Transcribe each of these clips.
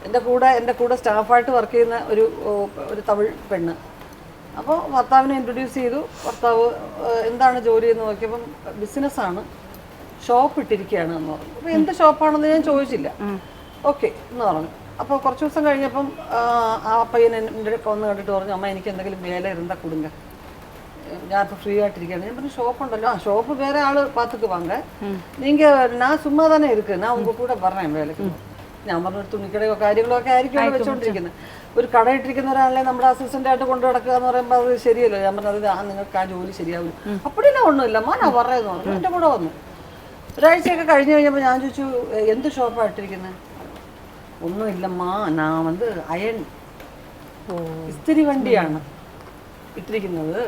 എൻ്റെ കൂടെ സ്റ്റാഫായിട്ട് വർക്ക് ചെയ്യുന്ന ഒരു തമിഴ് പെണ്ണ്. അപ്പോൾ ഭർത്താവിനെ ഇൻട്രൊഡ്യൂസ് ചെയ്തു. ഭർത്താവ് എന്താണ് ജോലി എന്ന് നോക്കിയപ്പം ബിസിനസ്സാണ്, ഷോപ്പ് ഇട്ടിരിക്കുകയാണ് എന്ന് പറഞ്ഞു. അപ്പോൾ എന്ത് ഷോപ്പാണെന്ന് ഞാൻ ചോദിച്ചില്ല. ഓക്കെ എന്ന് പറഞ്ഞു. അപ്പോൾ കുറച്ച് ദിവസം കഴിഞ്ഞപ്പം ആ പയ്യൻ എൻ്റെ വന്ന് കണ്ടിട്ട് പറഞ്ഞു, അമ്മ എനിക്ക് എന്തെങ്കിലും വേല ഇരുന്നാൽ കൊടുങ്ക, ഞാനിപ്പോൾ ഫ്രീ ആയിട്ടിരിക്കുകയാണ്. ഞാൻ പറഞ്ഞു ഷോപ്പുണ്ടല്ലോ. ആ ഷോപ്പ് വേറെ ആൾ പാത്തുക്ക് വാങ്ങ, നിങ്ങൾ ഞാൻ സുമ്മാ തന്നെ ഇരിക്കുക, ഞാൻ ഉங்க കൂടെ പറഞ്ഞേൻ വേലക്ക്. ഞാൻ പറഞ്ഞ ഒരു തുണിക്കടയോ കാര്യങ്ങളോ ഒക്കെ ആയിരിക്കും അവിടെ വെച്ചുകൊണ്ടിരിക്കുന്നത്. ഒരു കട ഇട്ടിരിക്കുന്ന ഒരാളെ നമ്മുടെ അസിസ്റ്റന്റ് ആയിട്ട് കൊണ്ടു നടക്കുക എന്ന് പറയുമ്പോൾ അത് ശരിയല്ലോ. ഞാൻ പറഞ്ഞത് നിങ്ങൾക്ക് ആ ജോലി ശരിയാവില്ല. അപ്പടില്ല, ഒന്നുമില്ല അമ്മ, ഞാൻ പറയുന്നു പറഞ്ഞു. എൻ്റെ കൂടെ വന്നു. ഒരാഴ്ചയൊക്കെ കഴിഞ്ഞ് കഴിഞ്ഞപ്പോൾ ഞാൻ ചോദിച്ചു, എന്ത് ഷോപ്പാണ് ഇട്ടിരിക്കുന്നത്? ഒന്നുമില്ലമ്മ, ഞാൻ വന്ന് അയൺ ഇസ്തിരി വണ്ടിയാണ് ഇട്ടിരിക്കുന്നത്,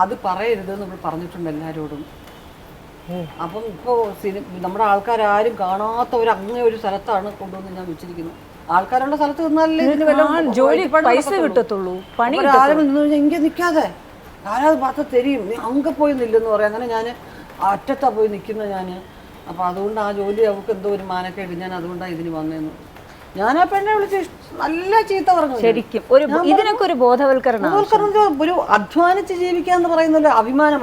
അത് പറയരുത് നമ്മൾ പറഞ്ഞിട്ടുണ്ട് എല്ലാവരോടും. അപ്പം ഇപ്പോൾ നമ്മുടെ ആൾക്കാരും കാണാത്ത അങ്ങേ ഒരു സ്ഥലത്താണ് കൊണ്ടുവന്ന് ഞാൻ വെച്ചിരിക്കുന്നത്. ആൾക്കാരുള്ള സ്ഥലത്ത് നിന്നാലേ പൈസ കിട്ടത്തുള്ളൂ. ആരും നിന്ന് കഴിഞ്ഞാൽ ഇങ്ങനെ നിൽക്കാതെ ആരാത് പാത്ത തെരിയും, നീ അങ്ങ് പോയി നില്ലെന്ന് പറയാം. അങ്ങനെ ഞാൻ അറ്റത്താ പോയി നിൽക്കുന്നത് ഞാൻ. അപ്പം അതുകൊണ്ട് ആ ജോലി അവൾക്ക് എന്തോ ഒരു മാനക്കേട്, ഞാൻ അതുകൊണ്ടാണ് ഇതിന് വന്നതെന്ന്. ഞാൻ ആ പെണ്ണെ വിളിച്ച് നല്ല ചീത്ത പറഞ്ഞു. ശരിക്കും ഇതിനൊക്കെ ഒരു ബോധവൽക്കരണം, ഒരു അധ്വാനിച്ച് ജീവിക്കാന്ന് പറയുന്നല്ലോ അഭിമാനം.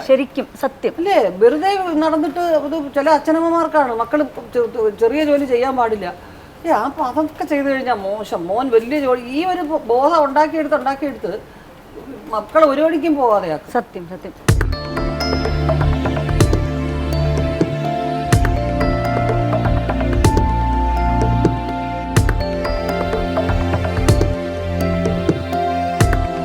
ശരിക്കും സത്യം അല്ലേ? വെറുതെ നടന്നിട്ട് ഇത് ചില അച്ഛനമ്മമാർക്കാണ് മക്കള് ചെറിയ ജോലി ചെയ്യാൻ പാടില്ല. അപ്പൊ അതൊക്കെ ചെയ്തു കഴിഞ്ഞാൽ മോശം. മോൻ വലിയ ജോലി, ഈ ഒരു ബോധം ഉണ്ടാക്കിയെടുത്ത് മക്കൾ ഒരു പണിക്കും പോവാതെയാക്കും. സത്യം.